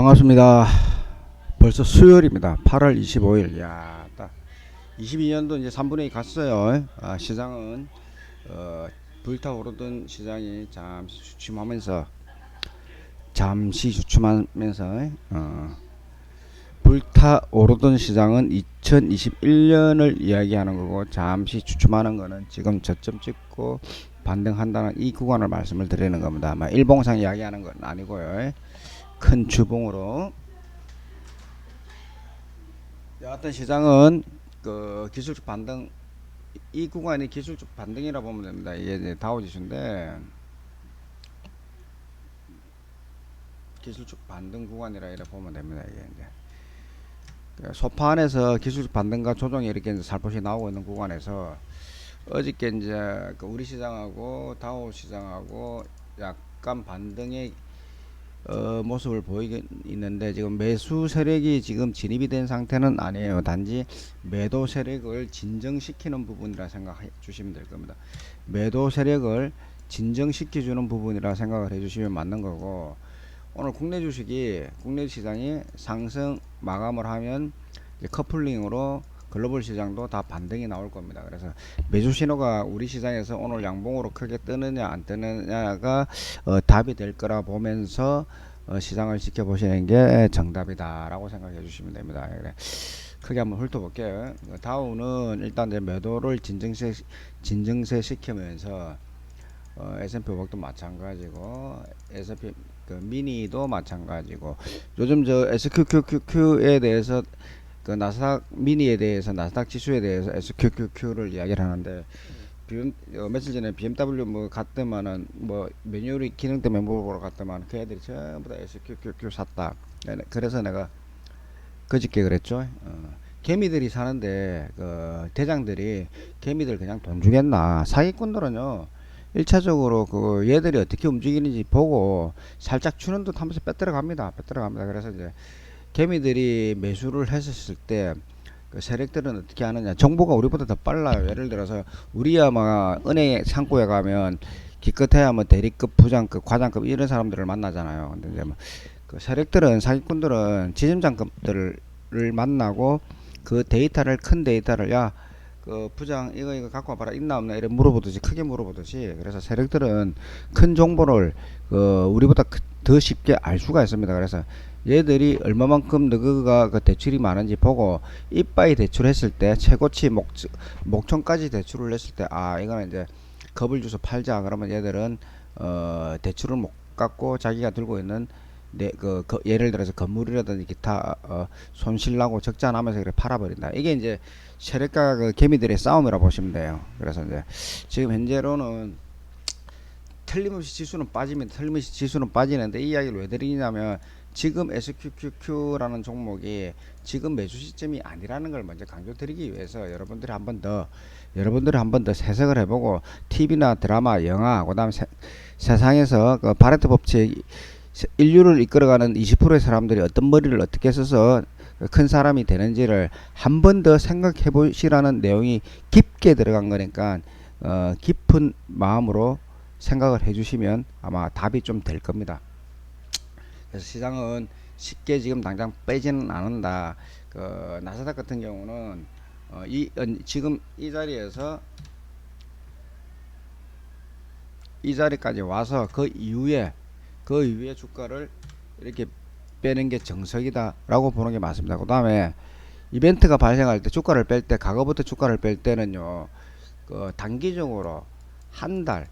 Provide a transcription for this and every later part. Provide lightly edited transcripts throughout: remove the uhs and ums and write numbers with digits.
반갑습니다. 벌써 수요일입니다. 8월 25일. 야, 딱 22년도 이제 3분의 2 갔어요. 시장은 불타오르던 시장이 잠시 주춤하면서 불타오르던 시장은 2021년을 이야기하는 거고, 잠시 주춤하는 거는 지금 저점 찍고 반등한다는 이 구간을 말씀을 드리는 겁니다. 일봉상 이야기하는 건 아니고요. 큰 주봉으로. 어떤 시장은 그 기술적 반등, 이 구간이 기술적 반등이라 보면 됩니다. 이게 이제 다우지수인데 기술적 반등 구간이라 이래 보면 됩니다. 이게 이제 소파 안에서 기술적 반등과 조정이 이렇게 이제 살포시 나오고 있는 구간에서 어저께 이제 그 우리 시장하고 다우 시장하고 약간 반등의 모습을 보이고 있는데, 지금 매수 세력이 지금 진입이 된 상태는 아니에요. 단지 매도 세력을 진정시키는 부분이라 생각해 주시면 될 겁니다. 매도 세력을 진정시켜 주는 부분이라 생각을 해 주시면 맞는 거고, 오늘 국내 시장이 상승 마감을 하면 커플링으로 글로벌 시장도 다 반등이 나올 겁니다. 그래서 매수 신호가 우리 시장에서 오늘 양봉으로 크게 뜨느냐 안 뜨느냐가 답이 될 거라 보면서 시장을 지켜보시는 게 정답이다라고 생각해 주시면 됩니다. 그래, 크게 한번 훑어볼게요. 다우는 일단 이제 매도를 진정세 시키면서 S&P 500도 마찬가지고, S&P 그 미니도 마찬가지고, 요즘 저 SQQQ에 대해서 그 나스닥 미니에 대해서, 나스닥 지수에 대해서 SQQQ를 이야기를 하는데, 며칠 전에 BMW 뭐 갔더만은 뭐 매뉴얼 기능 때문에 물어보러 갔더만 그 애들이 전부 다 SQQQ 샀다. 그래서 내가 그저께 그랬죠. 개미들이 사는데 그 대장들이 개미들 그냥 돈 주겠나? 사기꾼들은요, 1차적으로 그 얘들이 어떻게 움직이는지 보고 살짝 주는 듯 하면서 빼들어 갑니다. 그래서 이제 개미들이 매수를 했었을 때 그 세력들은 어떻게 하느냐, 정보가 우리보다 더 빨라요. 예를 들어서 우리야 막 은행 창구에 가면 기껏해야 뭐 대리급, 부장급, 과장급 이런 사람들을 만나잖아요. 근데 이제 그 세력들은, 사기꾼들은 지점장급들을 만나고 그 데이터를, 큰 데이터를, 야 그 부장 이거 갖고 와봐라, 있나 없나 이래 물어보듯이, 크게 물어보듯이. 그래서 세력들은 큰 정보를 우리보다 더 쉽게 알 수가 있습니다. 그래서 얘들이 얼마만큼 너가 그 대출이 많은지 보고 이빠이 대출했을 때, 최고치 목청까지 대출을 했을 때, 이거는 이제 겁을 주서 팔자. 그러면 얘들은 대출을 못 갚고 자기가 들고 있는 예를 들어서 건물이라든지 기타 손실나고 적자 나면서 그래 팔아버린다. 이게 이제 세력과 그 개미들의 싸움이라 보시면 돼요. 그래서 이제 지금 현재로는 틀림없이 지수는 빠지는데, 이 이야기를 왜 드리냐면, 지금 SQQQ라는 종목이 지금 매수 시점이 아니라는 걸 먼저 강조드리기 위해서 여러분들이 한 번 더 세석을 해보고, TV나 드라마, 영화, 그 다음에 세상에서 그 바레트 법칙, 인류를 이끌어가는 20%의 사람들이 어떤 머리를 어떻게 써서 큰 사람이 되는지를 한 번 더 생각해 보시라는 내용이 깊게 들어간 거니까, 깊은 마음으로 생각을 해주시면 아마 답이 좀 될 겁니다. 그래서 시장은 쉽게 지금 당장 빼지는 않는다. 그 나스닥 같은 경우는 지금 이 자리까지 와서 그 이후에 주가를 이렇게 빼는 게 정석이다라고 보는 게 맞습니다. 그 다음에 이벤트가 발생할 때 주가를 뺄 때, 과거부터 주가를 뺄 때는요, 그 단기적으로 한 달,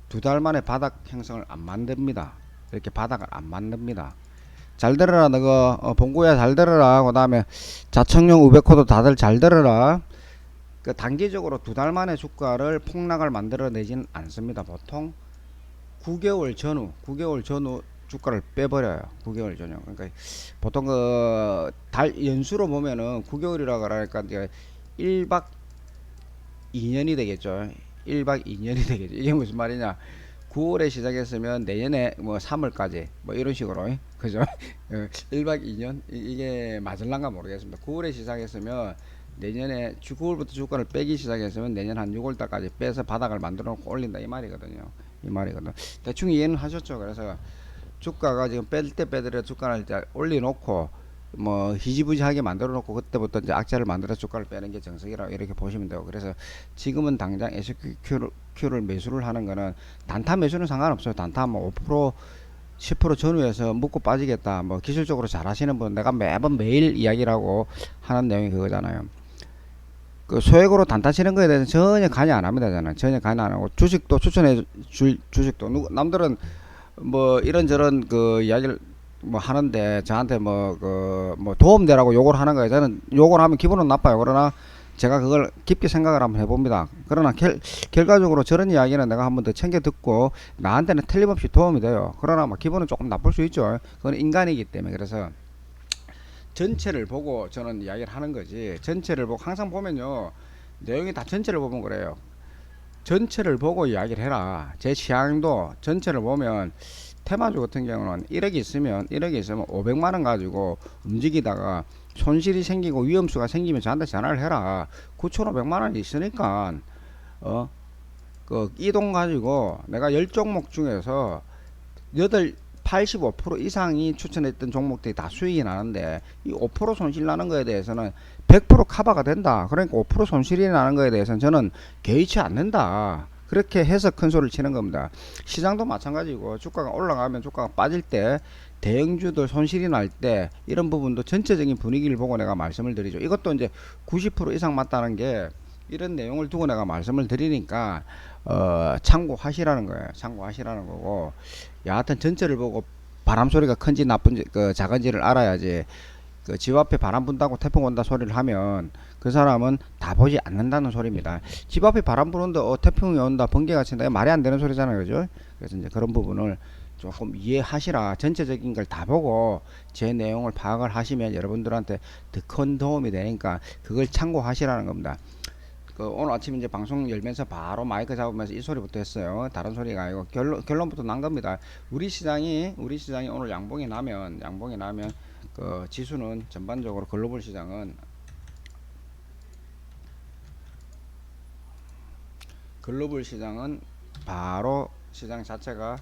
두 달 만에 바닥 형성을 안 만듭니다. 이렇게 바닥을 안 만듭니다. 잘 들어라, 너가 봉구야, 잘 들어라. 그 다음에 자청용 우베코도 다들 잘 들어라. 그 단기적으로 두 달 만에 주가를 폭락을 만들어내지는 않습니다. 보통 9개월 전후 주가를 빼버려요. 9개월 전후. 그러니까 보통 그 달 연수로 보면은 9개월이라 그러니까 이제 1박 2년이 되겠죠. 1박 2년이 되겠죠. 이게 무슨 말이냐? 9월에 시작했으면 내년에 뭐 3월까지 뭐 이런 식으로, 그죠? 1박 2년 이게 맞을란가 모르겠습니다. 9월에 시작했으면 내년에 9월부터 주가를 빼기 시작했으면 내년 한 6월달까지 빼서 바닥을 만들어 놓고 올린다, 이 말이거든요. 대충 이해는 하셨죠? 그래서 주가가 지금 뺄 때 빼더라도 주가를 이제 올려놓고 뭐 희지부지하게 만들어 놓고 그때부터 이제 악재를 만들어 주가를 빼는 게 정석이라 이렇게 보시면 되고, 그래서 지금은 당장 SQQ를 매수를 하는 거는 단타 매수는 상관없어요. 단타 뭐 5% 10% 전후에서 묶고 빠지겠다, 뭐 기술적으로 잘 하시는 분, 내가 매번 매일 이야기라고 하는 내용이 그거잖아요. 그 소액으로 단타 치는 거에 대해서 전혀 관여 안 합니다. 저는 전혀 관여 안 하고, 주식도 추천해 줄 주식도 남들은 뭐 이런저런 그 이야기를 뭐 하는데 저한테 뭐 도움되라고 욕을 하는 거예요. 저는 욕을 하면 기분은 나빠요. 그러나 제가 그걸 깊게 생각을 한번 해봅니다. 그러나 결과적으로 저런 이야기는 내가 한번 더 챙겨 듣고 나한테는 틀림없이 도움이 돼요. 그러나 뭐 기분은 조금 나쁠 수 있죠. 그건 인간이기 때문에. 그래서 전체를 보고 저는 이야기를 하는 거지, 전체를 보고 항상 보면요, 내용이 다 전체를 보면 그래요. 전체를 보고 이야기를 해라. 제 취향도 전체를 보면, 테마주 같은 경우는 1억이 있으면 500만원 가지고 움직이다가 손실이 생기고 위험수가 생기면 저한테 전화를 해라. 9,500만원이 있으니까 그 이동 가지고 내가 10종목 중에서 85% 이상이 추천했던 종목들이 다 수익이 나는데, 이 5% 손실 나는 거에 대해서는 100% 커버가 된다. 그러니까 5% 손실이 나는 거에 대해서는 저는 개의치 않는다. 그렇게 해서 큰 소리를 치는 겁니다. 시장도 마찬가지고, 주가가 올라가면 주가가 빠질 때, 대형주들 손실이 날 때, 이런 부분도 전체적인 분위기를 보고 내가 말씀을 드리죠. 이것도 이제 90% 이상 맞다는 게 이런 내용을 두고 내가 말씀을 드리니까 참고하시라는 거예요. 참고하시라는 거고, 여하튼 전체를 보고 바람 소리가 큰지 나쁜지 그 작은지를 알아야지, 그 집 앞에 바람 분다고 태풍 온다 소리를 하면 그 사람은 다 보지 않는다는 소리입니다. 집 앞에 바람 부는데 태풍이 온다, 번개가 친다, 말이 안 되는 소리잖아요. 그죠? 그래서 이제 그런 부분을 조금 이해하시라. 전체적인 걸 다 보고 제 내용을 파악을 하시면 여러분들한테 더 큰 도움이 되니까 그걸 참고하시라는 겁니다. 그 오늘 아침 이제 방송 열면서 바로 마이크 잡으면서 이 소리부터 했어요. 다른 소리가 아니고 결론부터 난 겁니다. 우리 시장이 오늘 양봉이 나면 그 지수는 전반적으로 글로벌 시장은 바로 시장 자체가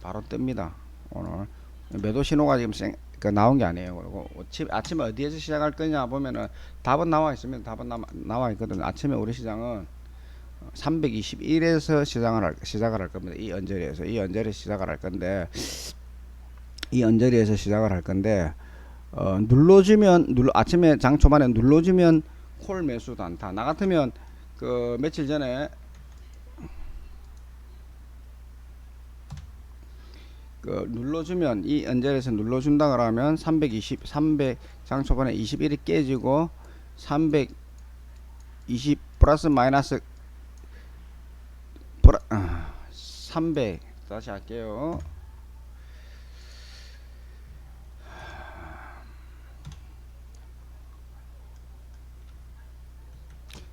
바로 뜹니다. 오늘 매도 신호가 지금 나온 게 아니에요. 그리고 아침에 어디에서 시작할 거냐 보면은 답은 나와 있습니다. 답은 나와 있거든요. 아침에 우리 시장은 321에서 시작을 할 겁니다. 이 언저리에서 시작을 할 건데, 아침에 장 초반에 눌러주면 콜 매수 단타. 나 같으면 그 며칠 전에 그 눌러주면, 이 언저리에서 눌러준다 그러면 300 장 초반에 21이 깨지고 320 플러스 마이너스 300 다시 할게요.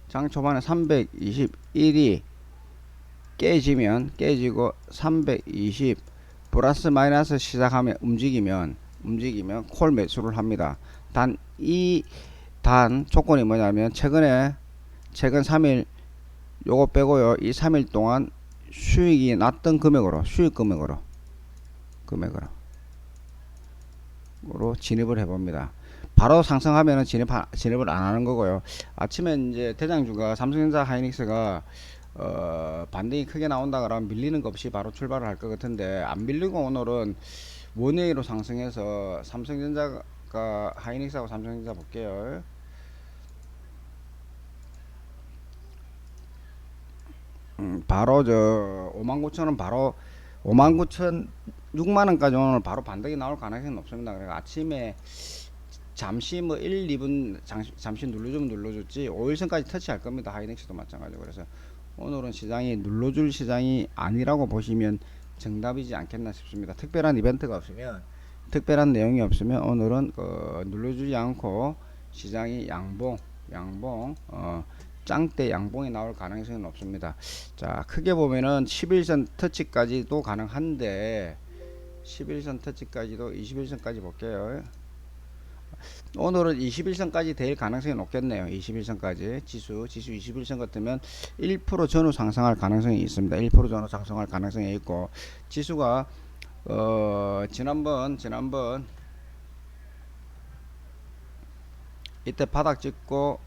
장 초반에 321이 깨지고 320 플러스 마이너스 시작하면 움직이면 콜 매수를 합니다. 단 조건이 뭐냐면, 최근 3일 요거 빼고요, 이 3일 동안 수익이 났던 금액으로 진입을 해봅니다. 바로 상승하면은 진입을 안 하는 거고요. 아침에 이제 대장주가 삼성전자, 하이닉스가 반등이 크게 나온다 그러면 밀리는 거 없이 바로 출발을 할 것 같은데, 안 밀리고 오늘은 원웨이로 상승해서 삼성전자가, 하이닉스하고 삼성전자 볼게요. 바로 59,000원, 바로 59,000 6만원까지 오늘 바로 반등이 나올 가능성이 높습니다. 그러니까 아침에 잠시 뭐 1, 2분 잠시 눌러주면 눌러줬지 5일선까지 터치할 겁니다. 하이닉스도 마찬가지고. 그래서 오늘은 시장이 눌러줄 시장이 아니라고 보시면 정답이지 않겠나 싶습니다. 특별한 이벤트가 없으면, 특별한 내용이 없으면 오늘은 눌러주지 않고 시장이 짱대 양봉이 나올 가능성이 높습니다. 자, 크게 보면은 11선 터치까지도 가능한데, 11선 터치까지도 21선까지 볼게요. 오늘은 21선까지 될 가능성이 높겠네요. 21선까지 지수 21선 같으면 1% 전후 상승할 가능성이 있습니다. 1% 전후 상승할 가능성이 있고, 지수가 지난번 이때 바닥 찍고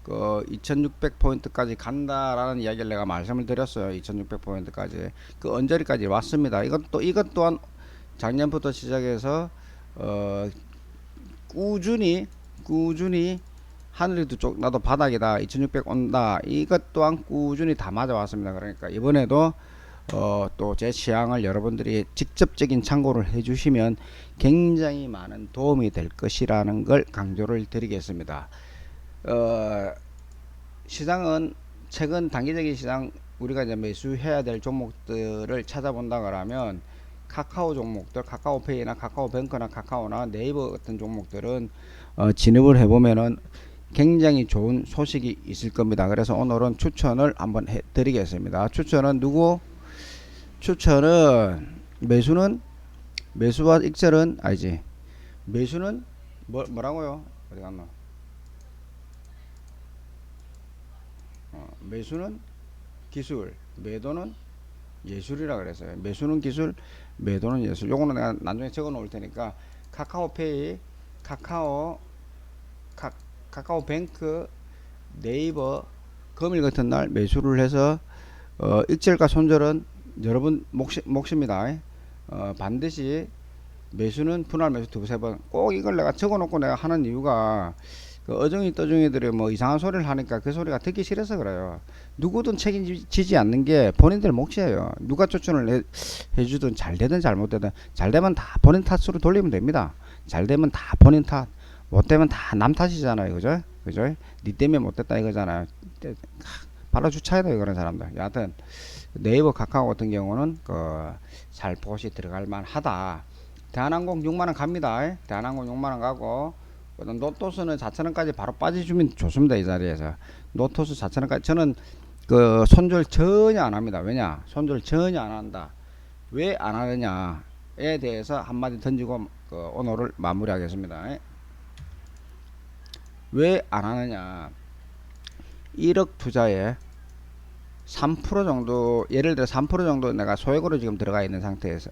그 2600포인트까지 간다라는 이야기를 내가 말씀을 드렸어요. 2600포인트까지 그 언저리까지 왔습니다. 이것 또한 작년부터 시작해서 꾸준히 하늘이 두 쪽 나도 바닥이다, 2600 온다, 이것 또한 꾸준히 다 맞아왔습니다. 그러니까 이번에도 또 제 취향을 여러분들이 직접적인 참고를 해주시면 굉장히 많은 도움이 될 것이라는 걸 강조를 드리겠습니다. 시장은 최근 단기적인 시장 우리가 이제 매수해야 될 종목들을 찾아본다 그러면 카카오 종목들, 카카오페이나 카카오뱅크나 카카오나 네이버 같은 종목들은 진입을 해보면은 굉장히 좋은 소식이 있을 겁니다. 그래서 오늘은 추천을 한번 해드리겠습니다. 추천은 매수와 익절은 알지? 매수는 뭐라고요? 어디 갔나? 매수는 기술, 매도는 예술이라 그랬어요. 매수는 기술, 매도는 예술. 요거는 내가 나중에 적어 놓을 테니까 카카오페이, 카카오뱅크, 네이버 금일 같은 날 매수를 해서 익절과 손절은 여러분 몫입니다. 반드시 매수는 분할 매수 두세 번 꼭 이걸 내가 적어 놓고 내가 하는 이유가 그 어정이 떠정이들이 뭐 이상한 소리를 하니까 그 소리가 듣기 싫어서 그래요. 누구든 책임지지 않는 게 본인들 몫이에요. 누가 추천을 해주든 잘 되든 잘못되든 잘 되면 다 본인 탓으로 돌리면 됩니다. 잘 되면 다 본인 탓, 못 되면 다 남 탓이잖아요. 그죠? 니 때문에 못 됐다 이거잖아요. 바로 주차해야 돼요, 그런 사람들. 여하튼 네이버 카카오 같은 경우는 살포시 들어갈 만하다. 대한항공 6만원 갑니다. 대한항공 6만원 가고, 노토스는 4천원까지 바로 빠져주면 좋습니다. 이 자리에서 노토스 4천원까지 저는 그 손절 전혀 안 합니다. 왜냐? 손절 전혀 안 한다. 왜 안 하느냐에 대해서 한마디 던지고 오늘을 마무리하겠습니다. 왜 안 하느냐? 1억 투자에 3% 정도, 예를 들어 3% 정도 내가 소액으로 지금 들어가 있는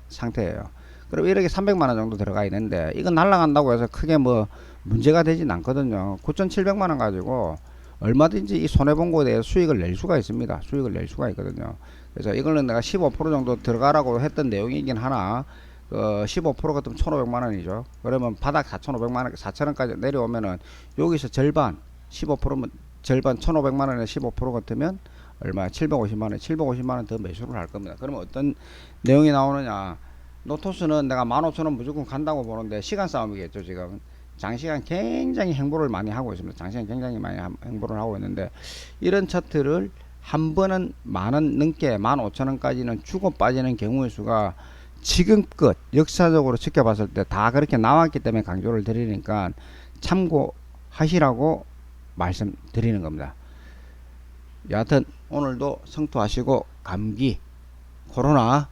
상태예요. 그럼 1억에 300만원 정도 들어가 있는데, 이건 날라간다고 해서 크게 뭐 문제가 되진 않거든요. 9,700만원 가지고 얼마든지 이 손해본 거에 대해 수익을 낼 수가 있습니다. 수익을 낼 수가 있거든요. 그래서 이거는 내가 15% 정도 들어가라고 했던 내용이긴 하나, 15% 같으면 1,500만원이죠. 그러면 바닥 4,500만원, 4,000원까지 내려오면은 여기서 절반, 15%면 절반 1,500만원에 15% 같으면 얼마? 750만원, 750만원 더 매수를 할 겁니다. 그러면 어떤 내용이 나오느냐? 노토스는 내가 15,000원 무조건 간다고 보는데 시간 싸움이겠죠. 지금 장시간 굉장히 행보를 많이 하고 있습니다. 장시간 굉장히 많이 행보를 하고 있는데, 이런 차트를 한 번은 만원 넘게 15,000원까지는 주고 빠지는 경우의 수가 지금껏 역사적으로 지켜봤을 때 다 그렇게 나왔기 때문에 강조를 드리니까 참고하시라고 말씀드리는 겁니다. 여하튼 오늘도 성투하시고, 감기, 코로나,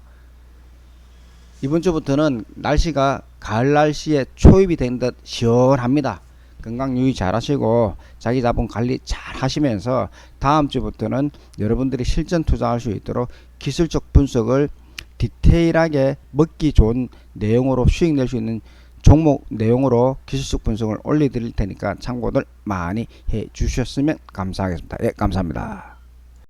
이번 주부터는 날씨가 가을 날씨에 초입이 된 듯 시원합니다. 건강 유의 잘 하시고 자기 자본 관리 잘 하시면서 다음 주부터는 여러분들이 실전 투자할 수 있도록 기술적 분석을 디테일하게 먹기 좋은 내용으로 수익 낼 수 있는 종목 내용으로 기술적 분석을 올려드릴 테니까 참고들 많이 해 주셨으면 감사하겠습니다. 예, 감사합니다.